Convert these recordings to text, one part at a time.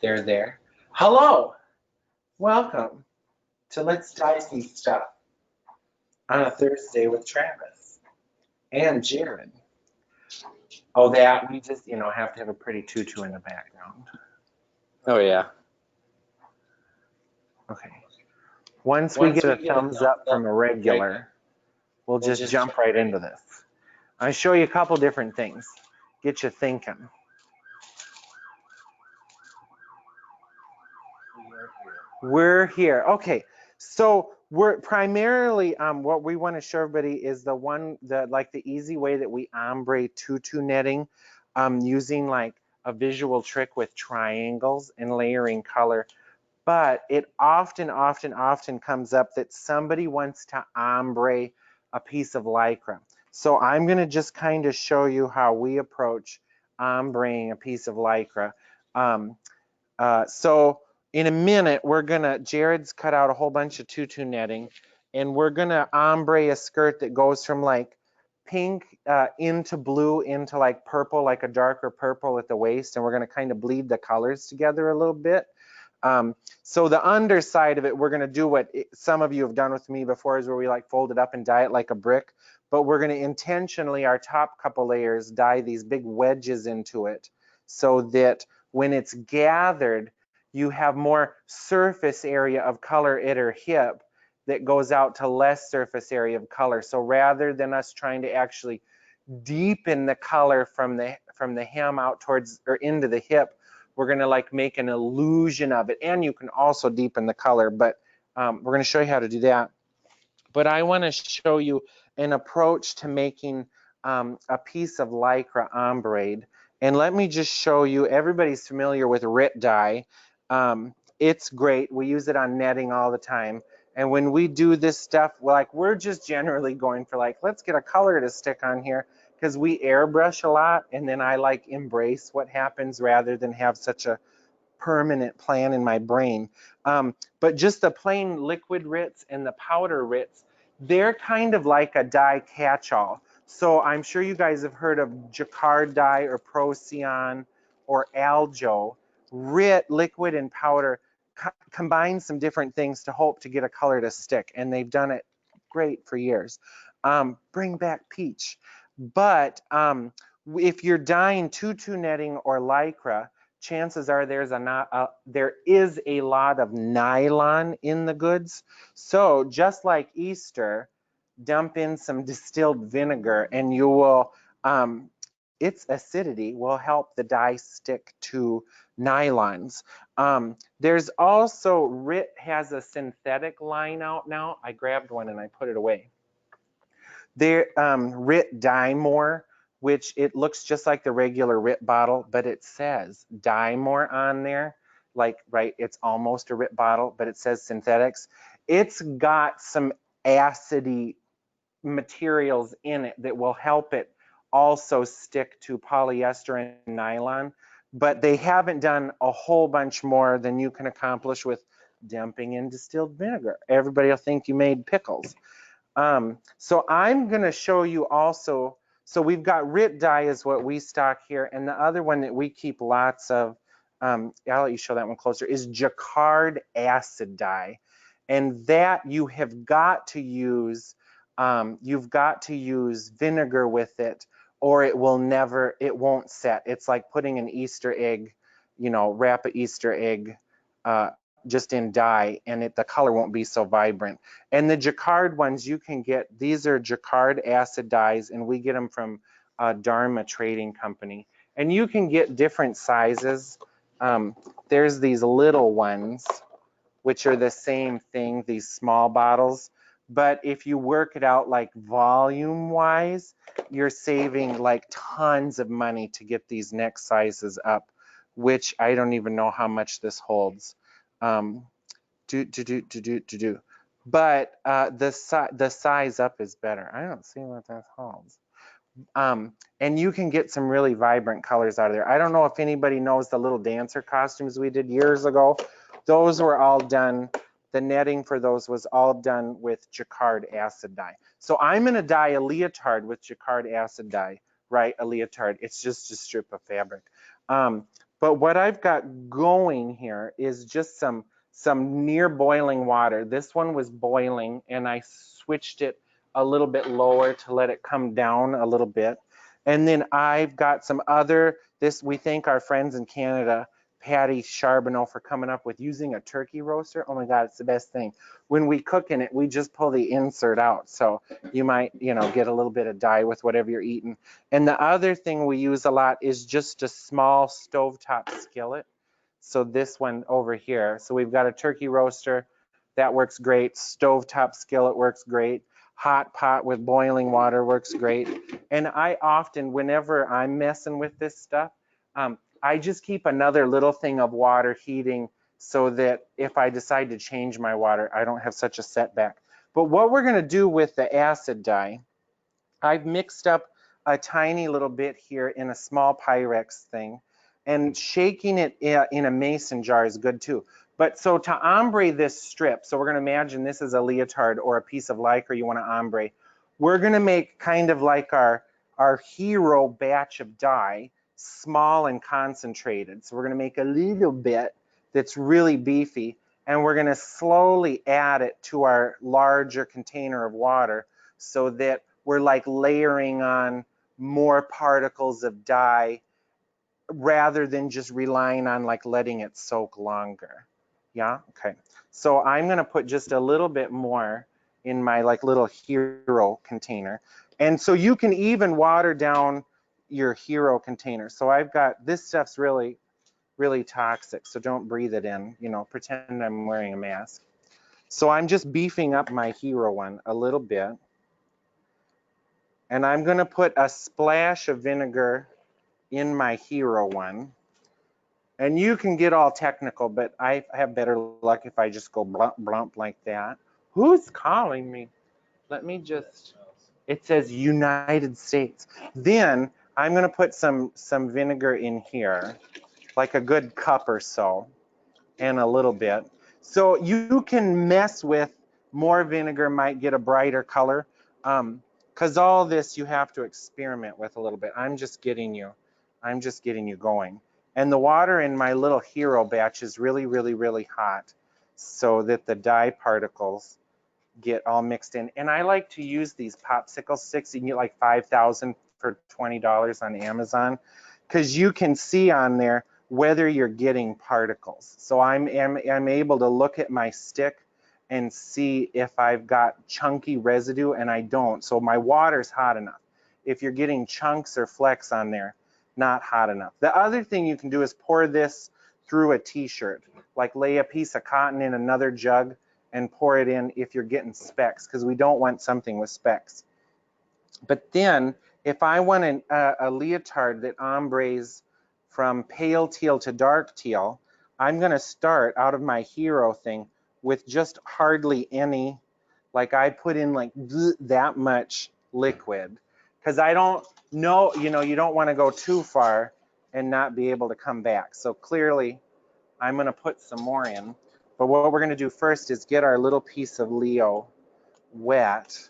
They're there. Hello, welcome to Let's Dye Some Stuff on a Thursday with Travis and Jared. Oh, that we just, have to have a pretty tutu in the background. Oh yeah. Okay. Once we get a thumbs up from a regular, we'll just jump right into this. I'll show you a couple different things. Get you thinking. We're here. Okay. So we're primarily what we want to show everybody is the easy way that we ombre tutu netting using like a visual trick with triangles and layering color. But it often comes up that somebody wants to ombre a piece of Lycra. So I'm going to just kind of show you how we approach ombreing a piece of Lycra. So in a minute, Jared's cut out a whole bunch of tutu netting, and we're gonna ombre a skirt that goes from like pink into blue into like purple, like a darker purple at the waist, and we're gonna kind of bleed the colors together a little bit. So the underside of it, we're gonna do what some of you have done with me before, is where we like fold it up and dye it like a brick, but we're gonna intentionally, our top couple layers, dye these big wedges into it so that when it's gathered, you have more surface area of color at her hip that goes out to less surface area of color. So rather than us trying to actually deepen the color from the hem out towards or into the hip, we're gonna like make an illusion of it. And you can also deepen the color, but we're gonna show you how to do that. But I wanna show you an approach to making a piece of Lycra ombre. And let me just show you, everybody's familiar with RIT dye. It's great. We use it on netting all the time. And when we do this stuff, we're just generally going for like, let's get a color to stick on here, because we airbrush a lot, and then I like embrace what happens rather than have such a permanent plan in my brain. But just the plain liquid RITs and the powder RITs, they're kind of like a dye catch-all. So I'm sure you guys have heard of Jacquard dye or Procyon or Aljo. RIT, liquid and powder, combine some different things to hope to get a color to stick, and they've done it great for years. Bring back peach. But if you're dyeing tutu netting or Lycra, chances are there is a lot of nylon in the goods. So just like Easter, dump in some distilled vinegar, and you will, its acidity will help the dye stick to nylons. There's also, RIT has a synthetic line out now. I grabbed one and I put it away. There, RIT Dye More, which it looks just like the regular RIT bottle, but it says Dye More on there. Like, right, it's almost a RIT bottle, but it says synthetics. It's got some acidy materials in it that will help it also stick to polyester and nylon, but they haven't done a whole bunch more than you can accomplish with dumping in distilled vinegar. Everybody will think you made pickles. So I'm going to show you also, so we've got RIT dye is what we stock here, and the other one that we keep lots of, I'll let you show that one closer, is Jacquard acid dye. And that you have got to use, you've got to use vinegar with it, or it won't set. It's like putting an Easter egg, wrap an Easter egg just in dye, and the color won't be so vibrant. And the Jacquard ones you can get, these are Jacquard acid dyes, and we get them from Dharma Trading Company. And you can get different sizes. There's these little ones, which are the same thing, these small bottles. But if you work it out like volume wise, you're saving like tons of money to get these next sizes up, which I don't even know how much this holds. But the size up is better. I don't see what that holds. And you can get some really vibrant colors out of there. I don't know if anybody knows the little dancer costumes we did years ago. Those were all done, the netting for those was all done with Jacquard acid dye. So I'm gonna dye a leotard with Jacquard acid dye, right? A leotard, it's just a strip of fabric. But what I've got going here is just some near boiling water. This one was boiling and I switched it a little bit lower to let it come down a little bit. And then I've got some other, we thank our friends in Canada, Patty Charbonneau, for coming up with using a turkey roaster. Oh my God, it's the best thing. When we cook in it, we just pull the insert out. So you might, get a little bit of dye with whatever you're eating. And the other thing we use a lot is just a small stovetop skillet. So this one over here. So we've got a turkey roaster. That works great. Stovetop skillet works great. Hot pot with boiling water works great. And I often, whenever I'm messing with this stuff, I just keep another little thing of water heating so that if I decide to change my water, I don't have such a setback. But what we're going to do with the acid dye, I've mixed up a tiny little bit here in a small Pyrex thing, and shaking it in a mason jar is good too. But so to ombre this strip, so we're going to imagine this is a leotard or a piece of lycra you want to ombre. We're going to make kind of like our hero batch of dye, small and concentrated. So we're going to make a little bit that's really beefy, and we're going to slowly add it to our larger container of water so that we're like layering on more particles of dye rather than just relying on like letting it soak longer. Yeah, okay. So I'm gonna put just a little bit more in my like little hero container. And so you can even water down your hero container. So I've got, this stuff's really, really toxic, so don't breathe it in, pretend I'm wearing a mask. So I'm just beefing up my hero one a little bit. And I'm going to put a splash of vinegar in my hero one. And you can get all technical, but I have better luck if I just go blump, blump like that. Who's calling me? Let me just, it says United States. Then I'm going to put some vinegar in here, like a good cup or so, and a little bit. So you can mess with more vinegar, might get a brighter color. Because all this you have to experiment with a little bit. I'm just getting you going. And the water in my little hero batch is really, really, really hot so that the dye particles get all mixed in. And I like to use these popsicle sticks. You can get like 5,000 for $20 on Amazon, because you can see on there whether you're getting particles. So I'm able to look at my stick and see if I've got chunky residue, and I don't. So my water's hot enough. If you're getting chunks or flecks on there, not hot enough. The other thing you can do is pour this through a t-shirt, like lay a piece of cotton in another jug and pour it in if you're getting specks, because we don't want something with specks. But then if I want a leotard that ombres from pale teal to dark teal, I'm going to start out of my hero thing with just hardly any, like I put in like that much liquid, because I don't know, you don't want to go too far and not be able to come back. So clearly I'm going to put some more in. But what we're going to do first is get our little piece of Leo wet.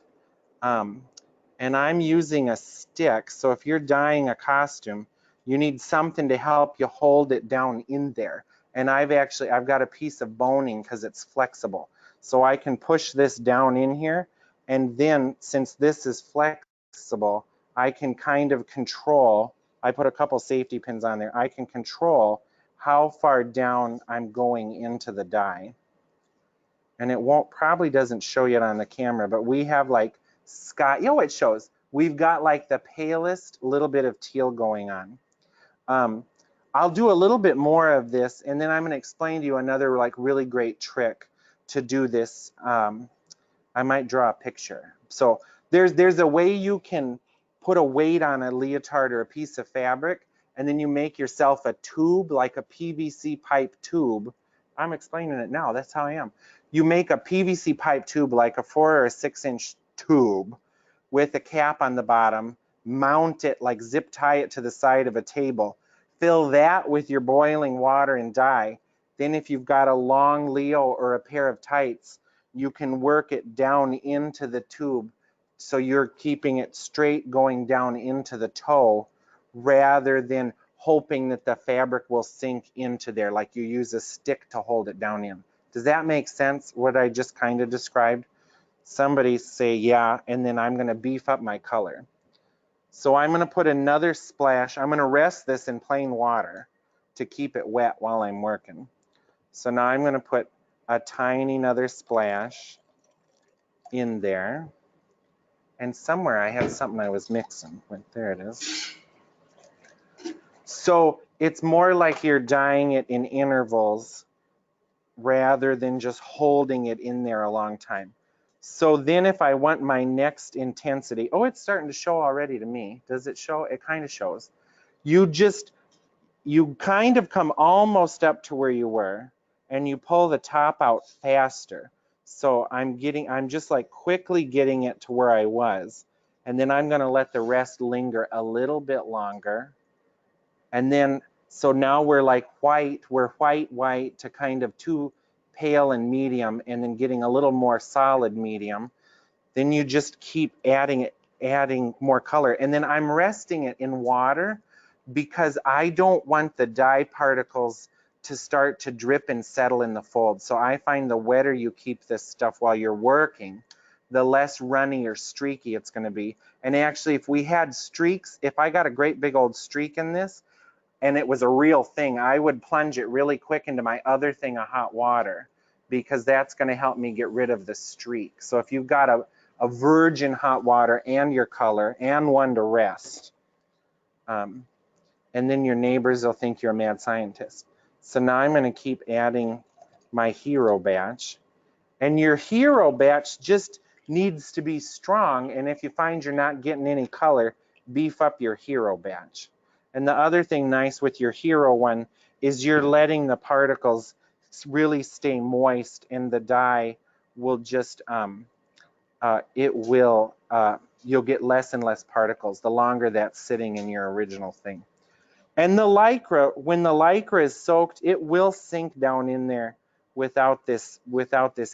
And I'm using a stick. So if you're dyeing a costume, you need something to help you hold it down in there. And I've got a piece of boning because it's flexible. So I can push this down in here. And then since this is flexible, I can kind of control, I put a couple safety pins on there. I can control how far down I'm going into the dye. And it probably doesn't show yet on the camera, but we have like sky, it shows. We've got like the palest little bit of teal going on. I'll do a little bit more of this, and then I'm going to explain to you another like really great trick to do this. I might draw a picture. So there's a way you can put a weight on a leotard or a piece of fabric, and then you make yourself a tube, like a PVC pipe tube. I'm explaining it now. That's how I am. You make a PVC pipe tube, like a 4 or a 6-inch tube with a cap on the bottom, mount it, like zip tie it to the side of a table, fill that with your boiling water and dye. Then if you've got a long Leo or a pair of tights, you can work it down into the tube so you're keeping it straight going down into the toe rather than hoping that the fabric will sink into there, like you use a stick to hold it down in. Does that make sense, what I just kind of described? Somebody say yeah, and then I'm gonna beef up my color. So I'm gonna put another splash. I'm gonna rest this in plain water to keep it wet while I'm working. So now I'm gonna put a tiny another splash in there. And somewhere I had something I was mixing with. There it is. So it's more like you're dyeing it in intervals rather than just holding it in there a long time. So then if I want my next intensity, oh, it's starting to show already to me. Does it show? It kind of shows. You kind of come almost up to where you were and you pull the top out faster. So I'm just like quickly getting it to where I was. And then I'm gonna let the rest linger a little bit longer. And then, so now we're like white to kind of too pale and medium, and then getting a little more solid medium. Then you just keep adding more color. And then I'm resting it in water because I don't want the dye particles to start to drip and settle in the fold. So I find the wetter you keep this stuff while you're working, the less runny or streaky it's gonna be. And actually, if we had streaks, if I got a great big old streak in this, and it was a real thing, I would plunge it really quick into my other thing of hot water, because that's gonna help me get rid of the streak. So if you've got a virgin hot water and your color and one to rest, and then your neighbors will think you're a mad scientist. So now I'm gonna keep adding my hero batch. And your hero batch just needs to be strong, and if you find you're not getting any color, beef up your hero batch. And the other thing nice with your hero one is you're letting the particles really stay moist, and the dye will just, you'll get less and less particles the longer that's sitting in your original thing. And the Lycra, when the Lycra is soaked, it will sink down in there without this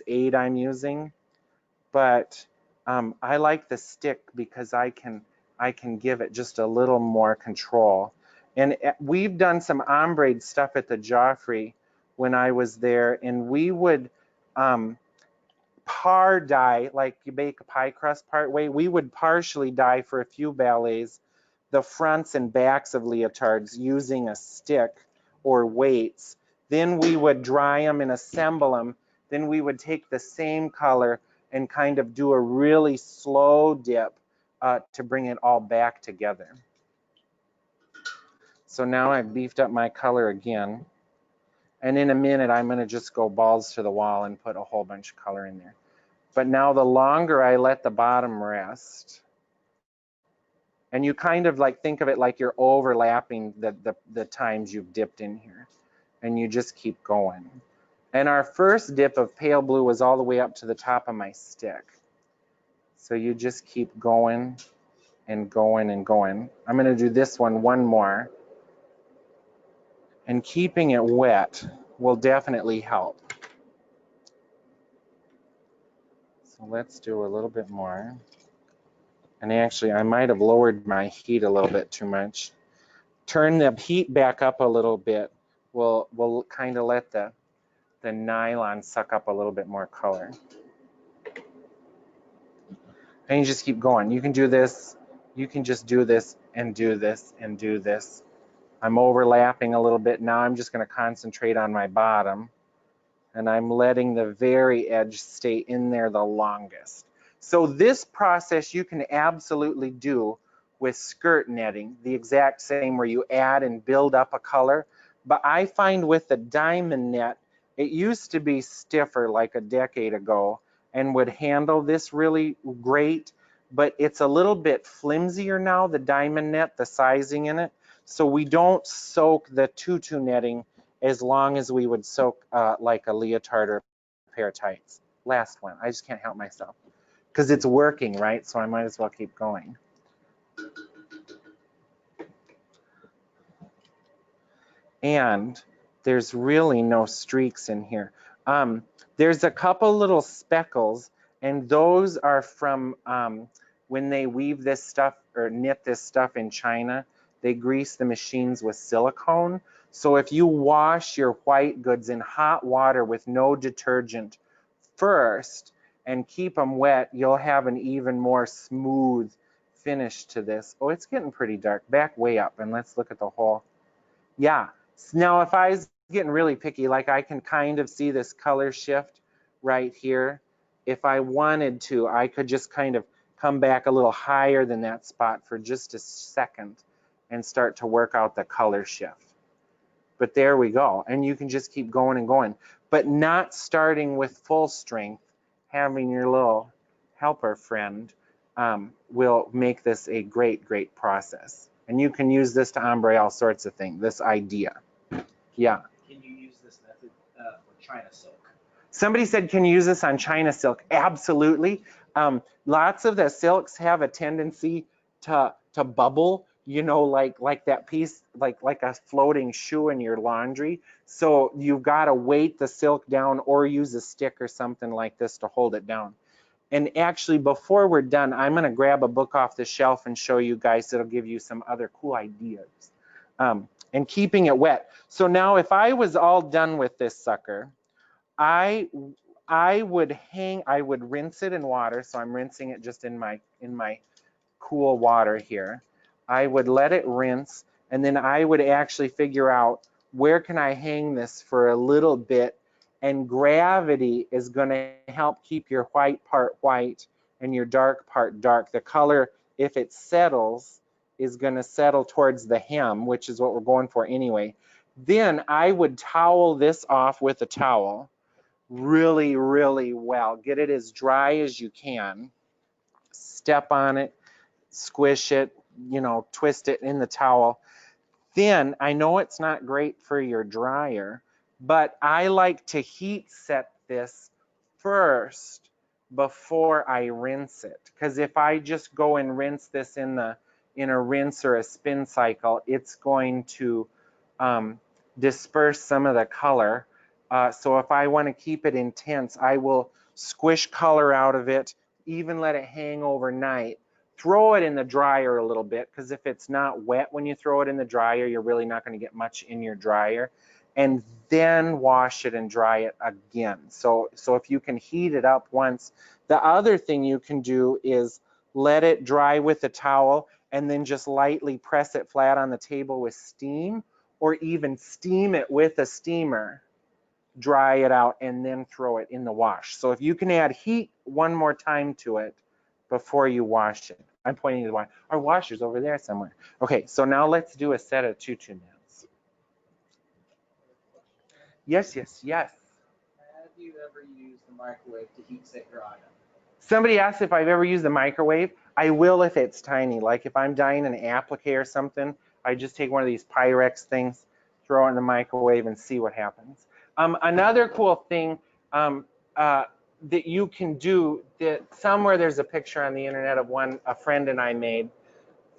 aid I'm using. But I like the stick because I can give it just a little more control. And we've done some ombre stuff at the Joffrey when I was there, and we would par dye, like you bake a pie crust part way, we would partially dye for a few ballets the fronts and backs of leotards using a stick or weights. Then we would dry them and assemble them. Then we would take the same color and kind of do a really slow dip to bring it all back together. So now I've beefed up my color again. And in a minute, I'm gonna just go balls to the wall and put a whole bunch of color in there. But now the longer I let the bottom rest, and you kind of like think of it like you're overlapping the times you've dipped in here, and you just keep going. And our first dip of pale blue was all the way up to the top of my stick. So you just keep going and going and going. I'm gonna do this one more. And keeping it wet will definitely help. So let's do a little bit more. And actually, I might have lowered my heat a little bit too much. Turn the heat back up a little bit. We'll kind of let the nylon suck up a little bit more color. And you just keep going. You can do this. You can just do this and do this and do this. I'm overlapping a little bit. Now I'm just going to concentrate on my bottom. And I'm letting the very edge stay in there the longest. So this process you can absolutely do with skirt netting, the exact same, where you add and build up a color. But I find with the diamond net, it used to be stiffer like a decade ago and would handle this really great, but it's a little bit flimsier now, the diamond net, the sizing in it. So we don't soak the tutu netting as long as we would soak like a leotard or a pair of tights. Last one, I just can't help myself because it's working, right? So I might as well keep going. And there's really no streaks in here. There's a couple little speckles, and those are from when they weave this stuff or knit this stuff in China. they grease the machines with silicone. So if you wash your white goods in hot water with no detergent first and keep them wet, you'll have an even more smooth finish to this. Oh, it's getting pretty dark. Back way up and let's look at the whole. Yeah. Now, if I was getting really picky, like I can kind of see this color shift right here. If I wanted to, I could just kind of come back a little higher than that spot for just a second and start to work out the color shift. But there we go. And you can just keep going and going, but not starting with full strength. Having your little helper friend will make this a great, great process. And you can use this to ombre all sorts of things, this idea. Yeah. Can you use this method for China silk? Somebody said, can you use this on China silk? Absolutely. Lots of the silks have a tendency to bubble, you know, like that piece, like a floating shoe in your laundry. So you've got to weight the silk down or use a stick or something like this to hold it down. And actually, before we're done, I'm going to grab a book off the shelf and show you guys that'll give you some other cool ideas. And keeping it wet. So now if I was all done with this sucker, I would rinse it in water. So I'm rinsing it just in my cool water here. I would let it rinse, and then I would actually figure out where can I hang this for a little bit, and gravity is going to help keep your white part white and your dark part dark. The color, if it settles, is going to settle towards the hem, which is what we're going for anyway. Then I would towel this off with a towel really, really well. Get it as dry as you can. Step on it, squish it, you know, twist it in the towel. Then I know it's not great for your dryer, but I like to heat set this first before I rinse it. Because if I just go and rinse this in a rinse or a spin cycle, it's going to disperse some of the color. So if I want to keep it intense, I will squish color out of it, even let it hang overnight. Throw it in the dryer a little bit, because if it's not wet when you throw it in the dryer, you're really not going to get much in your dryer. And then wash it and dry it again. So if you can heat it up once. The other thing you can do is let it dry with a towel and then just lightly press it flat on the table with steam, or even steam it with a steamer. Dry it out and then throw it in the wash. So if you can add heat one more time to it before you wash it. I'm pointing to the wash. Our washer's over there somewhere. Okay, so now let's do a set of tutu nets. Yes. Have you ever used the microwave to heat set your item? Somebody asked if I've ever used the microwave. I will if it's tiny. Like if I'm dyeing an applique or something, I just take one of these Pyrex things, throw it in the microwave and see what happens. Another cool thing that you can do, that somewhere there's a picture on the internet of one a friend and I made.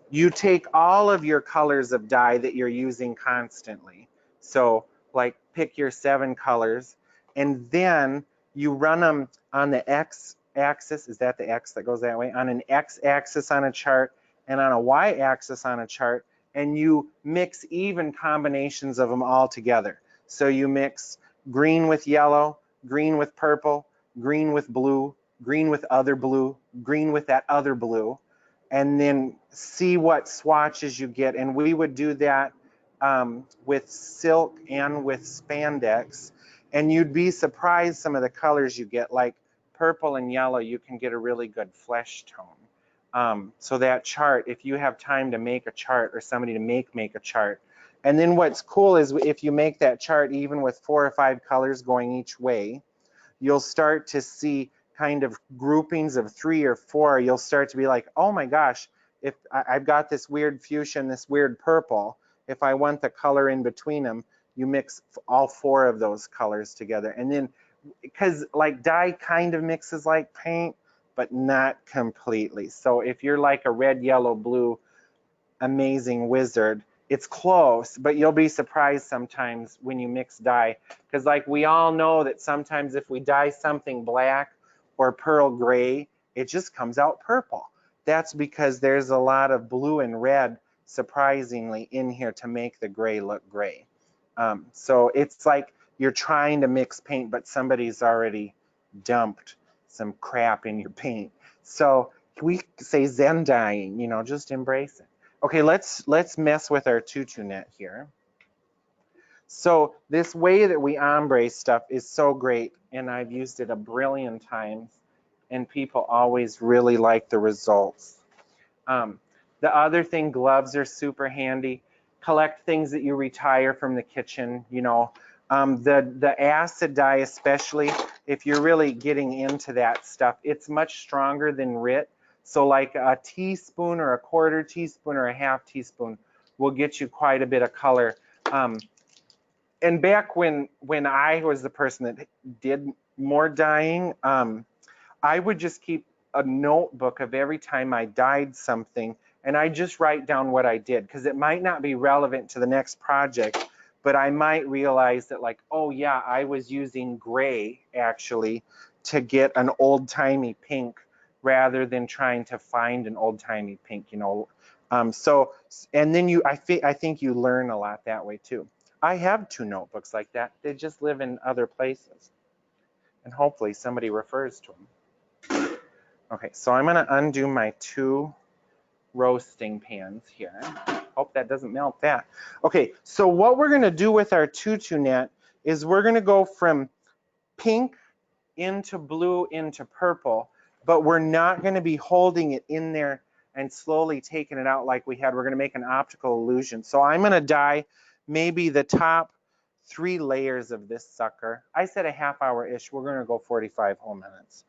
You take all of your colors of dye that you're using constantly. So like pick your 7 colors, and then you run them on the X axis. Is that the X that goes that way? On an X axis on a chart and on a Y axis on a chart, and you mix even combinations of them all together. So you mix green with yellow, green with purple, green with blue, green with other blue, green with that other blue, and then see what swatches you get. And we would do that with silk and with spandex. And you'd be surprised some of the colors you get, like purple and yellow, you can get a really good flesh tone. So that chart, if you have time to make a chart or somebody to make a chart. And then what's cool is if you make that chart even with 4 or 5 colors going each way, you'll start to see kind of groupings of 3 or 4. You'll start to be like, oh my gosh, if I've got this weird fuchsia and this weird purple, if I want the color in between them, you mix all 4 of those colors together. And then, because like dye kind of mixes like paint, but not completely. So if you're like a red, yellow, blue, amazing wizard, it's close, but you'll be surprised sometimes when you mix dye. Because like we all know that sometimes if we dye something black or pearl gray, it just comes out purple. That's because there's a lot of blue and red surprisingly, in here to make the gray look gray. So it's like you're trying to mix paint, but somebody's already dumped some crap in your paint. So we say Zen dyeing, you know, just embrace it. Okay, let's mess with our tutu net here. So this way that we ombre stuff is so great, and I've used it a brilliant times, and people always really like the results. The other thing, gloves are super handy. Collect things that you retire from the kitchen, you know. The acid dye, especially if you're really getting into that stuff, it's much stronger than RIT. So like a teaspoon or a quarter teaspoon or a half teaspoon will get you quite a bit of color. And back when I was the person that did more dyeing, I would just keep a notebook of every time I dyed something, and I just write down what I did, because it might not be relevant to the next project, but I might realize that, like, oh yeah, I was using gray actually to get an old-timey pink rather than trying to find an old-timey pink, you know. So, and then I think you learn a lot that way too. I have 2 notebooks like that. They just live in other places, and hopefully somebody refers to them. Okay, so I'm going to undo my 2 roasting pans here. Hope that doesn't melt that. Okay, so what we're going to do with our tutu net is we're going to go from pink into blue into purple, but we're not going to be holding it in there and slowly taking it out like we had. We're going to make an optical illusion. So I'm going to dye maybe the top 3 layers of this sucker. I said a half hour-ish. We're going to go 45 whole minutes.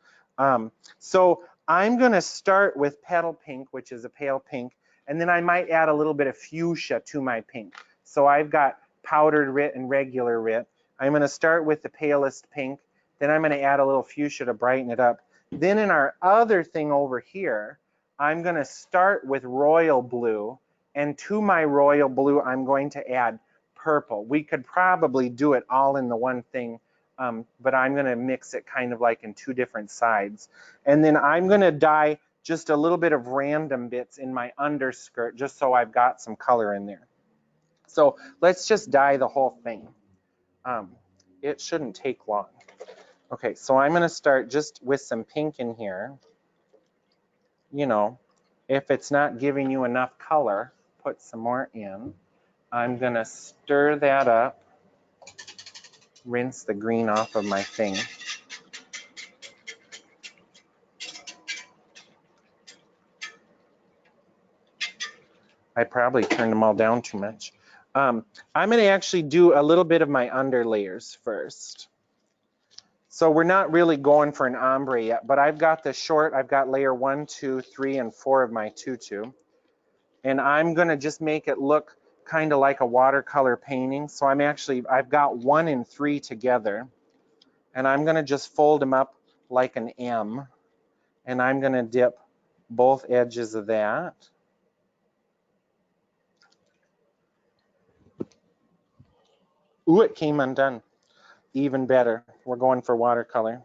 So I'm going to start with petal pink, which is a pale pink, and then I might add a little bit of fuchsia to my pink. So I've got powdered RIT and regular RIT. I'm going to start with the palest pink, then I'm going to add a little fuchsia to brighten it up. Then in our other thing over here, I'm going to start with royal blue, and to my royal blue, I'm going to add purple. We could probably do it all in the one thing, but I'm going to mix it kind of like in 2 different sides. And then I'm going to dye just a little bit of random bits in my underskirt, just so I've got some color in there. So let's just dye the whole thing. It shouldn't take long. Okay, so I'm going to start just with some pink in here. You know, if it's not giving you enough color, put some more in. I'm going to stir that up, rinse the green off of my thing. I probably turned them all down too much. I'm going to actually do a little bit of my under layers first. So we're not really going for an ombre yet, but I've got the short, I've got layer 1, 2, 3, and 4 of my tutu. And I'm going to just make it look kind of like a watercolor painting. So I've got 1 and 3 together. And I'm going to just fold them up like an M. And I'm going to dip both edges of that. Ooh, it came undone. Even better. We're going for watercolor.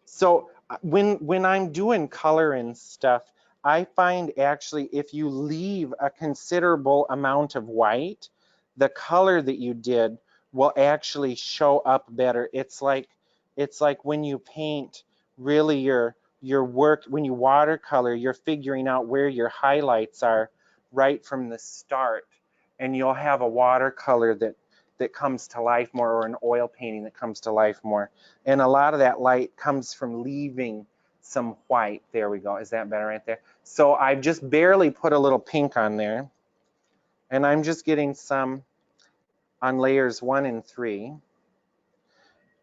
So when I'm doing color and stuff, I find actually if you leave a considerable amount of white, the color that you did will actually show up better. It's like when you paint, really your work, when you watercolor, you're figuring out where your highlights are right from the start, and you'll have a watercolor that comes to life more, or an oil painting that comes to life more. And a lot of that light comes from leaving some white. There we go. Is that better right there? So I've just barely put a little pink on there. And I'm just getting some on layers 1 and 3.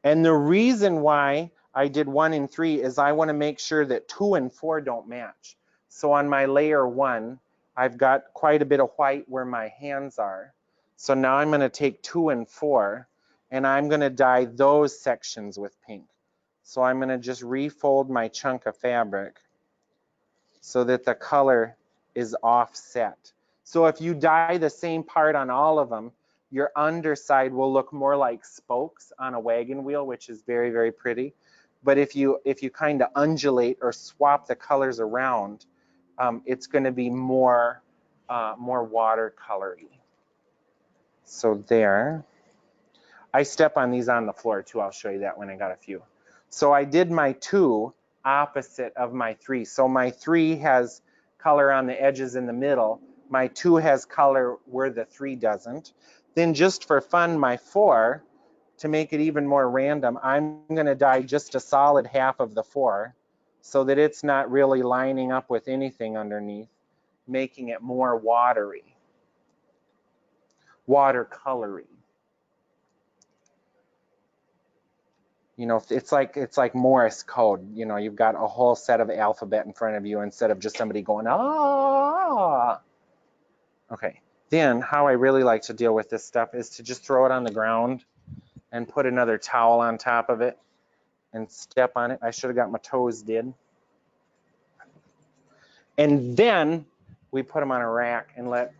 And the reason why I did 1 and 3 is I want to make sure that 2 and 4 don't match. So on my layer 1, I've got quite a bit of white where my hands are. So now I'm going to take 2 and 4, and I'm going to dye those sections with pink. So I'm going to just refold my chunk of fabric so that the color is offset. So if you dye the same part on all of them, your underside will look more like spokes on a wagon wheel, which is very, very pretty. But if you kind of undulate or swap the colors around, it's going to be more more watercolory. So there. I step on these on the floor too. I'll show you that when I got a few. So I did my 2 opposite of my 3. So my 3 has color on the edges in the middle. My 2 has color where the 3 doesn't. Then just for fun, my 4, to make it even more random, I'm going to dye just a solid half of the 4 so that it's not really lining up with anything underneath, making it more watercolory. You know, it's like Morse code. You know, you've got a whole set of alphabet in front of you instead of just somebody going, ah. Okay, then how I really like to deal with this stuff is to just throw it on the ground and put another towel on top of it and step on it. I should have got my toes did. And then we put them on a rack and let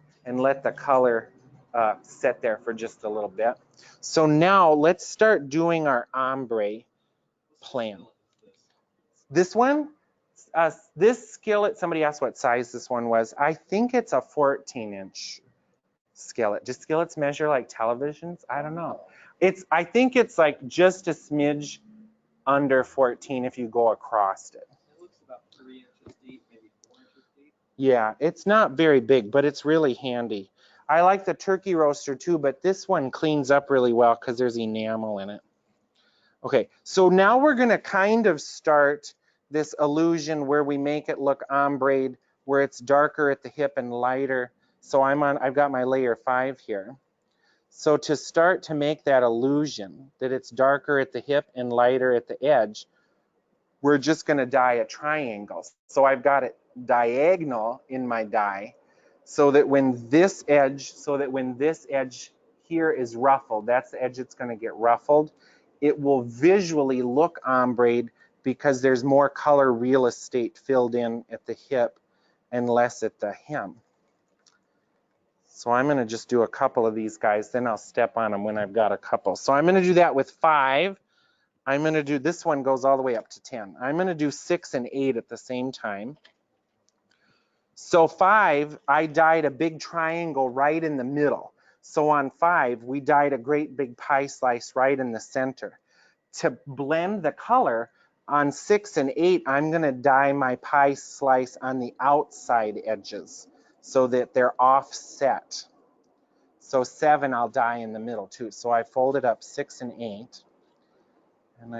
the color sit there for just a little bit. So now let's start doing our ombre plan. This one, this skillet, somebody asked what size this one was. I think it's a 14-inch skillet. Do skillets measure like televisions? I don't know. I think it's like just a smidge under 14 if you go across it. It looks about 3 inches deep, maybe 4 inches deep. Yeah, it's not very big, but it's really handy. I like the turkey roaster too, but this one cleans up really well because there's enamel in it. Okay, so now we're going to kind of start this illusion where we make it look ombre, where it's darker at the hip and lighter. So I've got my layer 5 here. So to start to make that illusion that it's darker at the hip and lighter at the edge, we're just going to dye a triangle. So I've got it diagonal in my dye so that when this edge here is ruffled, that's the edge that's going to get ruffled, it will visually look ombre because there's more color real estate filled in at the hip and less at the hem. So I'm going to just do a couple of these guys, then I'll step on them when I've got a couple. So I'm going to do that with 5. I'm going to do, this one goes all the way up to 10. I'm going to do 6 and 8 at the same time. So 5, I dyed a big triangle right in the middle. So on 5, we dyed a great big pie slice right in the center. To blend the color, on 6 and 8, I'm going to dye my pie slice on the outside edges so that they're offset. So 7, I'll dye in the middle too. So I folded up 6 and 8. And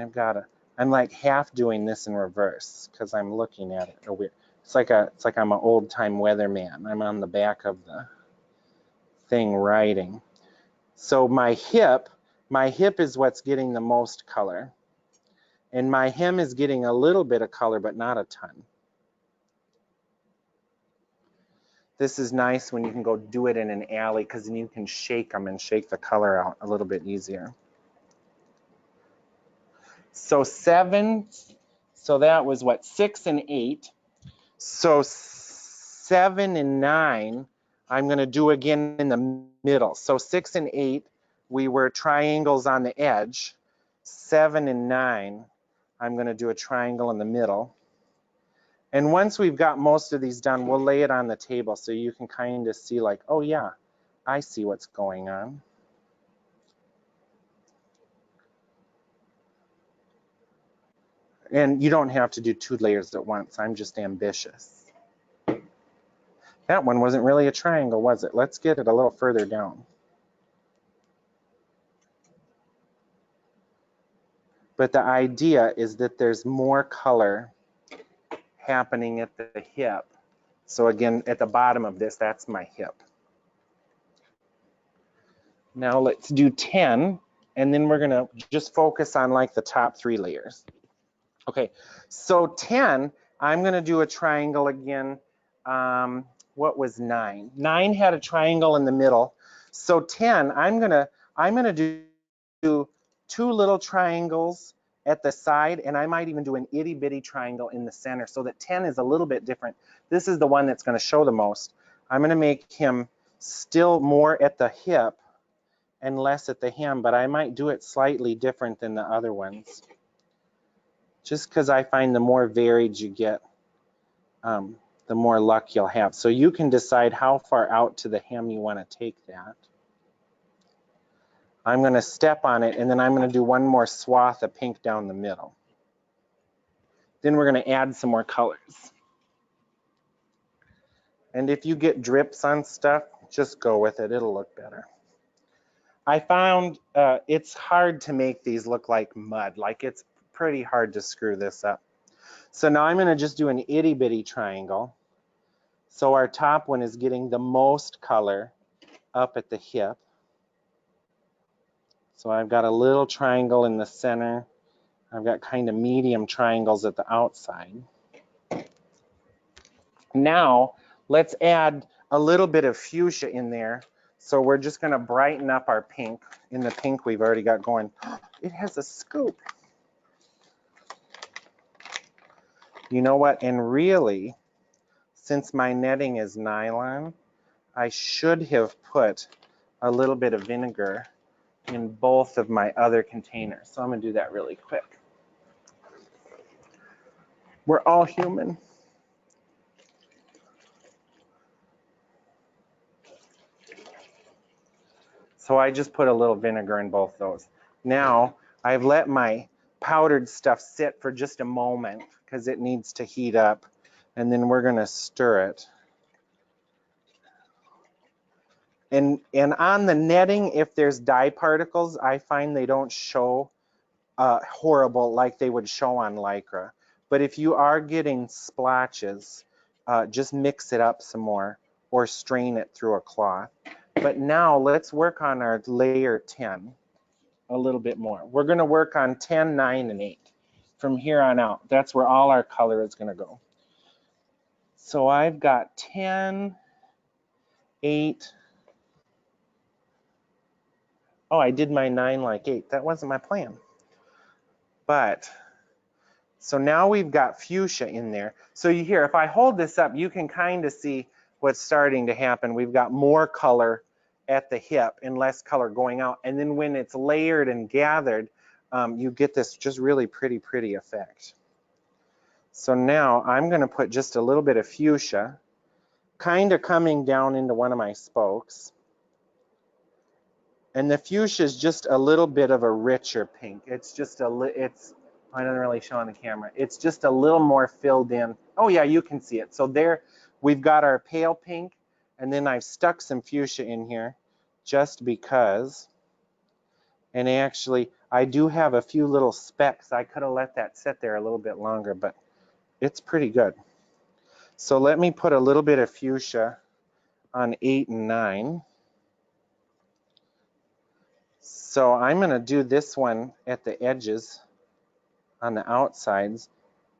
I'm like half doing this in reverse because I'm looking at it weird. It's like I'm an old time weatherman. I'm on the back of the thing writing. So my hip is what's getting the most color. And my hem is getting a little bit of color, but not a ton. This is nice when you can go do it in an alley because then you can shake them and shake the color out a little bit easier. So 7, so that was what, 6 and 8. So 7 and 9, I'm going to do again in the middle. So 6 and 8, we were triangles on the edge. 7 and 9, I'm going to do a triangle in the middle. And once we've got most of these done, we'll lay it on the table so you can kind of see like, oh yeah, I see what's going on. And you don't have to do 2 layers at once. I'm just ambitious. That one wasn't really a triangle, was it? Let's get it a little further down. But the idea is that there's more color happening at the hip. So again, at the bottom of this, that's my hip. Now let's do 10, and then we're gonna just focus on like the top 3 layers. Okay, so 10, I'm gonna do a triangle again. What was 9? 9 had a triangle in the middle. So 10, I'm gonna do 2 little triangles at the side, and I might even do an itty bitty triangle in the center so that 10 is a little bit different. This is the one that's gonna show the most. I'm gonna make him still more at the hip and less at the hem, but I might do it slightly different than the other ones. Just because I find the more varied you get, the more luck you'll have. So you can decide how far out to the hem you want to take that. I'm going to step on it, and then I'm going to do one more swath of pink down the middle. Then we're going to add some more colors. And if you get drips on stuff, just go with it. It'll look better. I found it's hard to make these look like mud. Like, it's pretty hard to screw this up. So now I'm going to just do an itty bitty triangle. So our top one is getting the most color up at the hip. So I've got a little triangle in the center. I've got kind of medium triangles at the outside. Now let's add a little bit of fuchsia in there. So we're just going to brighten up our pink. In the pink we've already got going. It has a scoop. You know what? And really, since my netting is nylon, I should have put a little bit of vinegar in both of my other containers. So I'm going to do that really quick. We're all human. So I just put a little vinegar in both those. Now I've let my powdered stuff sit for just a moment because it needs to heat up, and then we're going to stir it. And on the netting, if there's dye particles, I find they don't show horrible like they would show on Lycra. But if you are getting splotches, just mix it up some more or strain it through a cloth. But now let's work on our layer 10 a little bit more. We're going to work on 10, 9, and 8 from here on out. That's where all our color is going to go. So I've got 10, 8. Oh, I did my 9 like 8. That wasn't my plan. But, so now we've got fuchsia in there. So you hear, if I hold this up, you can kind of see what's starting to happen. We've got more color at the hip and less color going out. And then when it's layered and gathered, you get this just really pretty effect. So now I'm going to put just a little bit of fuchsia, kind of coming down into one of my spokes. And the fuchsia is just a little bit of a richer pink. It's just I don't really show on the camera. It's just a little more filled in. Oh yeah, you can see it. So there we've got our pale pink, and then I've stuck some fuchsia in here just because. And actually, I do have a few little specks. I could have let that sit there a little bit longer, but it's pretty good. So let me put a little bit of fuchsia on 8 and 9. So I'm going to do this one at the edges on the outsides.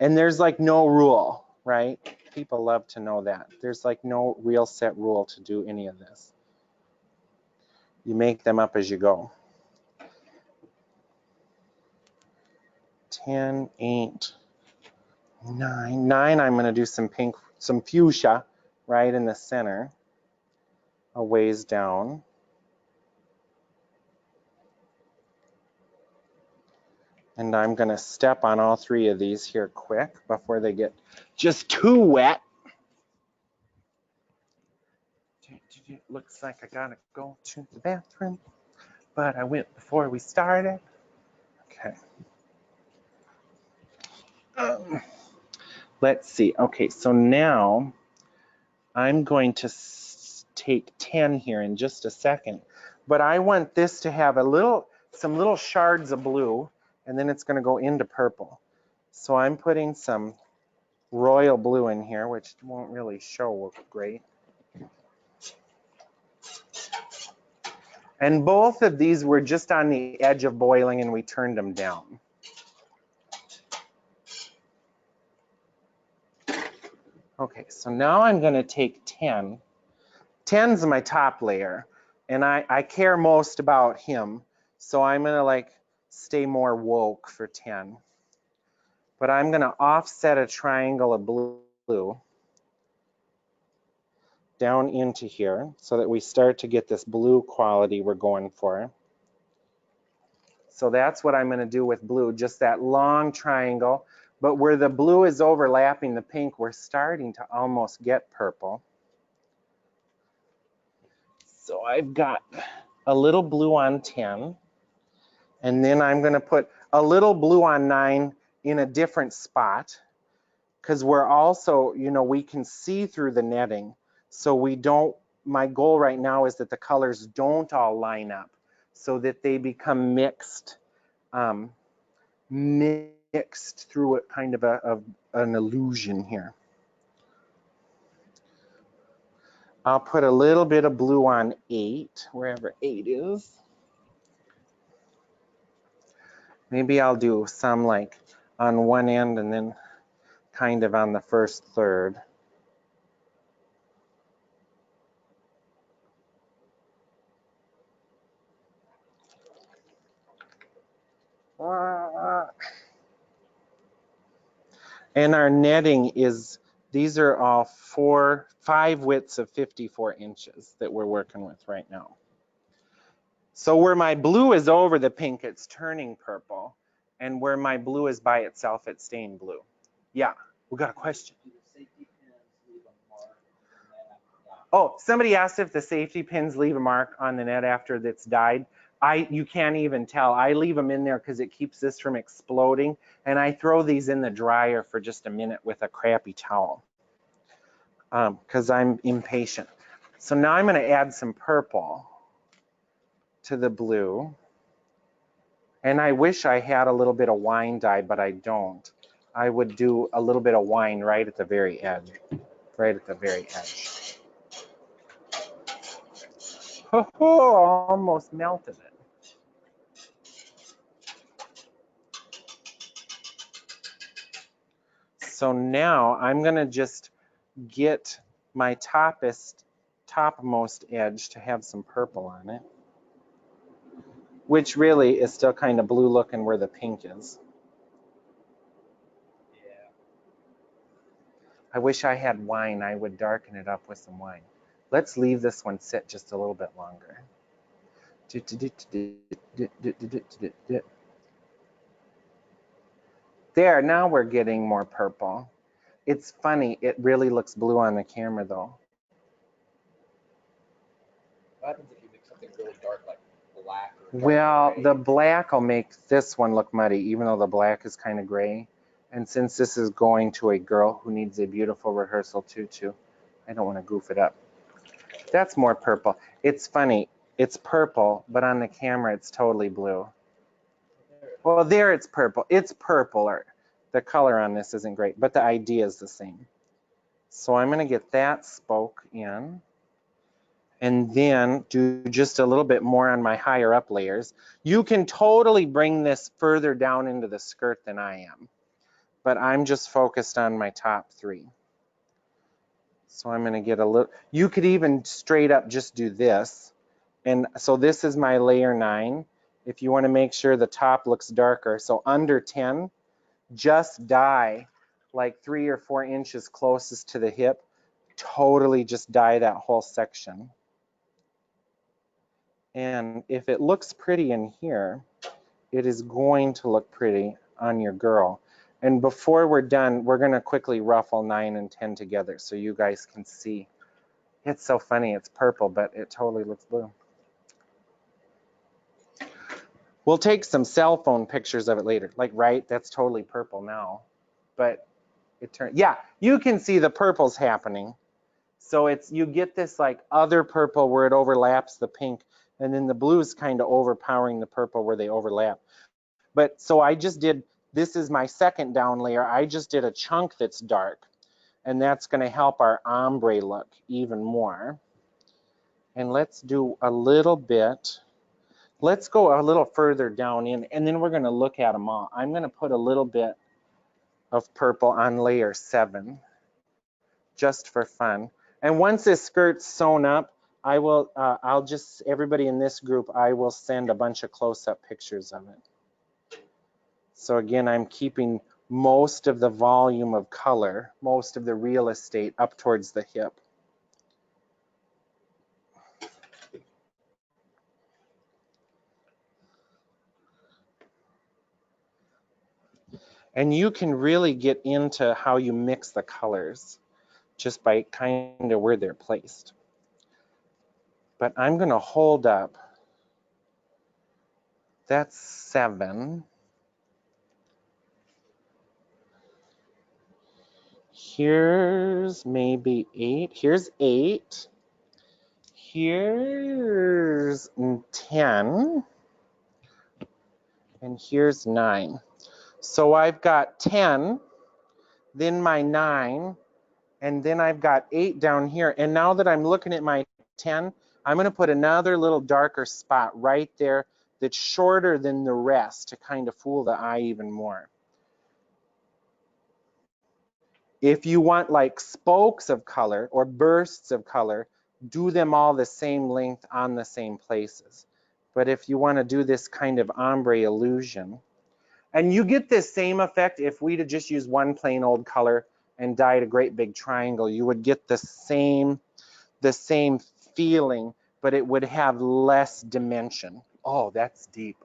And there's like no rule, right? People love to know that. There's like no real set rule to do any of this. You make them up as you go. 10, 8, 9. 9, I'm going to do some pink, some fuchsia right in the center, a ways down. And I'm going to step on all 3 of these here quick before they get just too wet. Looks like I got to go to the bathroom, but I went before we started. Okay. Let's see. Okay, so now I'm going to take 10 here in just a second, but I want this to have some little shards of blue, and then it's going to go into purple. So I'm putting some royal blue in here, which won't really show great. And both of these were just on the edge of boiling, and we turned them down. Okay, so now I'm going to take 10. 10's my top layer, and I care most about him, so I'm going to like stay more woke for 10. But I'm going to offset a triangle of blue down into here so that we start to get this blue quality we're going for. So that's what I'm going to do with blue, just that long triangle. But where the blue is overlapping the pink, we're starting to almost get purple. So I've got a little blue on 10, and then I'm going to put a little blue on 9 in a different spot, because we're also, you know, we can see through the netting. So we don't, my goal right now is that the colors don't all line up, so that they become mixed, mixed through a kind of an illusion here. I'll put a little bit of blue on 8, wherever 8 is. Maybe I'll do some like on one end and then kind of on the first third. And our netting is, these are all 5 widths of 54 inches that we're working with right now. So where my blue is over the pink, it's turning purple. And where my blue is by itself, it's staying blue. Yeah, we got a question. Do the safety pins leave a mark on the net after that? Oh, somebody asked if the safety pins leave a mark on the net after it's dyed. You can't even tell. I leave them in there because it keeps this from exploding. And I throw these in the dryer for just a minute with a crappy towel because I'm impatient. So now I'm going to add some purple to the blue. And I wish I had a little bit of wine dye, but I don't. I would do a little bit of wine right at the very edge, right at the very edge. Oh, almost melted it. So now I'm going to just get my topmost edge to have some purple on it, which really is still kind of blue looking where the pink is. Yeah. I wish I had wine. I would darken it up with some wine. Let's leave this one sit just a little bit longer. There, now we're getting more purple. It's funny, it really looks blue on the camera though. What happens if you make something really dark, like black? Or Well, gray? the black will make this one look muddy, even though the black is kind of gray. And since this is going to a girl who needs a beautiful rehearsal tutu, I don't want to goof it up. That's more purple. It's funny, it's purple, but on the camera it's totally blue. Well, there it's purple. It's purpler. The color on this isn't great, but the idea is the same. So I'm going to get that spoke in. And then do just a little bit more on my higher up layers. You can totally bring this further down into the skirt than I am, but I'm just focused on my top 3. So I'm going to get a little, you could even straight up just do this. And so this is my layer 9. If you want to make sure the top looks darker, so under 10, just dye like 3 or 4 inches closest to the hip. Totally just dye that whole section. And if it looks pretty in here, it is going to look pretty on your girl. And before we're done, we're going to quickly ruffle 9 and 10 together so you guys can see. It's so funny, it's purple, but it totally looks blue. We'll take some cell phone pictures of it later. Like, right, that's totally purple now. But it turned, yeah, you can see the purple's happening. So it's, you get this like other purple where it overlaps the pink, and then the blue is kind of overpowering the purple where they overlap. But so I just did, this is my second down layer. I just did a chunk that's dark, and that's going to help our ombre look even more. And let's do a little bit. Let's go a little further down in, and then we're going to look at them all. I'm going to put a little bit of purple on layer 7, just for fun. And once this skirt's sewn up, I will, I'll just, everybody in this group, I will send a bunch of close-up pictures of it. So again, I'm keeping most of the volume of color, most of the real estate up towards the hip. And you can really get into how you mix the colors just by kind of where they're placed. But I'm going to hold up. That's 7. Here's maybe 8. Here's 8. Here's 10. And here's 9. So I've got 10, then my 9, and then I've got 8 down here. And now that I'm looking at my 10, I'm going to put another little darker spot right there that's shorter than the rest to kind of fool the eye even more. If you want like spokes of color or bursts of color, do them all the same length on the same places. But if you want to do this kind of ombre illusion, and you get this same effect if we'd have just used one plain old color and dyed a great big triangle, you would get the same feeling, but it would have less dimension. Oh, that's deep.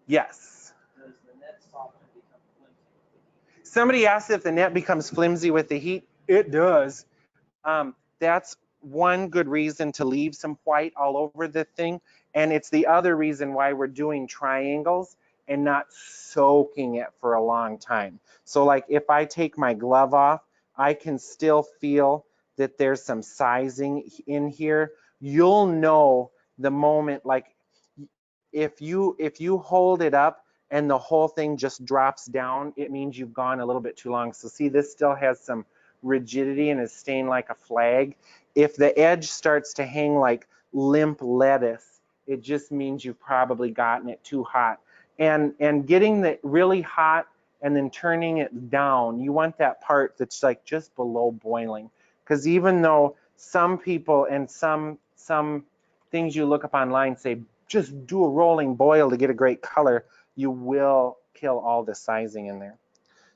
Yes. Does the net soften and become flimsy? Somebody asked if the net becomes flimsy with the heat. It does. That's one good reason to leave some white all over the thing. And it's the other reason why we're doing triangles and not soaking it for a long time. So like if I take my glove off, I can still feel that there's some sizing in here. You'll know the moment, like if you hold it up and the whole thing just drops down, it means you've gone a little bit too long. So see, this still has some rigidity and is staying like a flag. If the edge starts to hang like limp lettuce, it just means you've probably gotten it too hot. And getting it really hot and then turning it down, you want that part that's like just below boiling. Because even though some people and some things you look up online say just do a rolling boil to get a great color, you will kill all the sizing in there.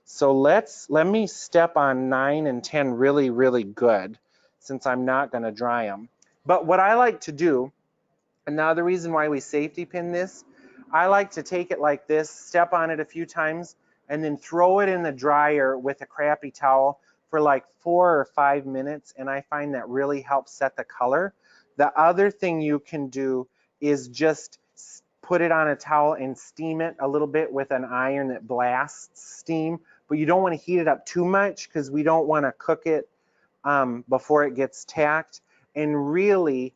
So let me step on 9 and 10 really, really good, since I'm not going to dry them. But what I like to do, and now the reason why we safety pin this, I like to take it like this, step on it a few times, and then throw it in the dryer with a crappy towel for like 4 or 5 minutes, and I find that really helps set the color. The other thing you can do is just put it on a towel and steam it a little bit with an iron that blasts steam, but you don't want to heat it up too much because we don't want to cook it before it gets tacked. And really,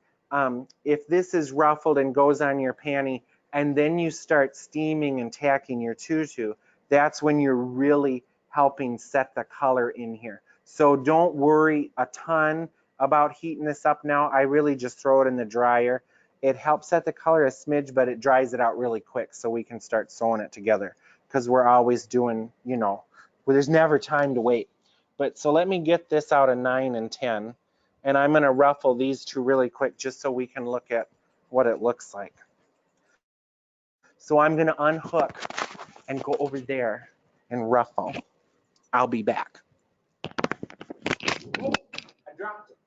if this is ruffled and goes on your panty, and then you start steaming and tacking your tutu, that's when you're really helping set the color in here. So don't worry a ton about heating this up now. I really just throw it in the dryer. It helps set the color a smidge, but it dries it out really quick so we can start sewing it together, because we're always doing, you know, well, there's never time to wait. But so let me get this out of 9 and 10, and I'm going to ruffle these two really quick just so we can look at what it looks like. So I'm going to unhook and go over there and ruffle. I'll be back. Oh, I dropped it.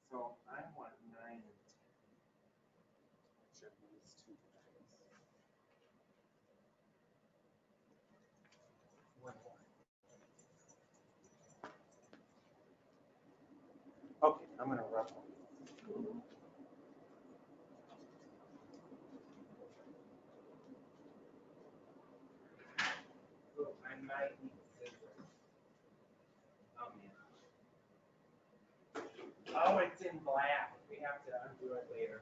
So I want 9 and 10. These two things. One more. Okay, I'm going to ruffle. Oh, I might need scissors. Oh, man. Oh, it's in black. We have to undo it later.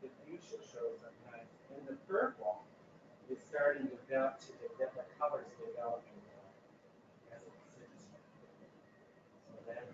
The fuchsia shows sometimes, and the purple is starting to develop, the colors developing as it sits. So that's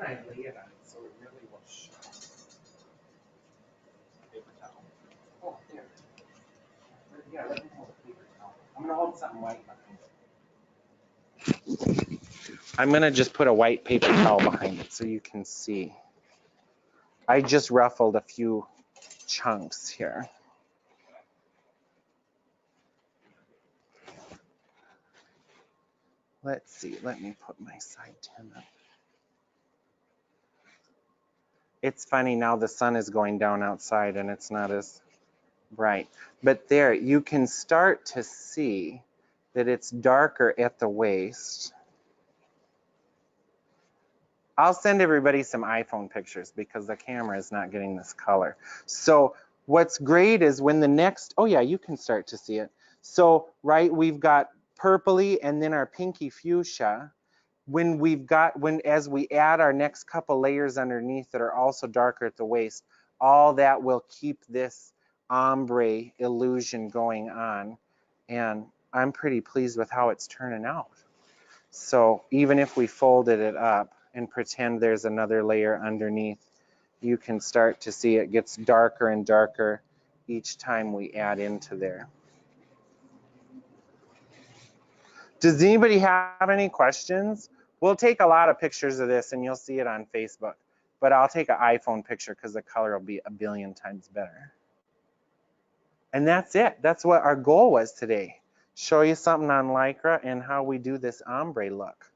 can I lay it on so it really will show? Paper towel. Oh, there. Yeah, let me hold a paper towel. I'm gonna hold something white behind it. I'm gonna just put a white paper towel behind it so you can see. I just ruffled a few chunks here. Let's see, let me put my side 10 up. It's funny now the sun is going down outside and it's not as bright. But there, you can start to see that it's darker at the waist. I'll send everybody some iPhone pictures because the camera is not getting this color. So what's great is when the next, oh yeah, you can start to see it. So, right, we've got purpley and then our pinky fuchsia. As we add our next couple layers underneath that are also darker at the waist, all that will keep this ombre illusion going on. And I'm pretty pleased with how it's turning out. So even if we folded it up and pretend there's another layer underneath, you can start to see it gets darker and darker each time we add into there. Does anybody have any questions? We'll take a lot of pictures of this and you'll see it on Facebook, but I'll take an iPhone picture because the color will be a billion times better. And that's it. That's what our goal was today. Show you something on Lycra and how we do this ombre look.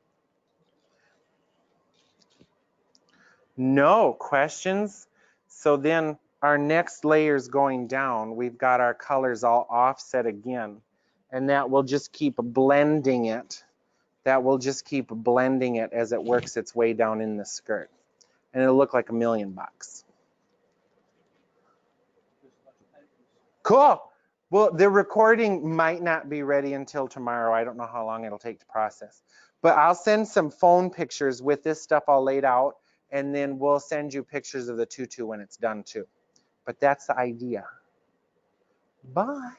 No questions? So then our next layer is going down. We've got our colors all offset again, and that will just keep blending it. That will just keep blending it as it works its way down in the skirt. And it'll look like $1,000,000. Cool. Well, the recording might not be ready until tomorrow. I don't know how long it'll take to process. But I'll send some phone pictures with this stuff all laid out, and then we'll send you pictures of the tutu when it's done too. But that's the idea. Bye.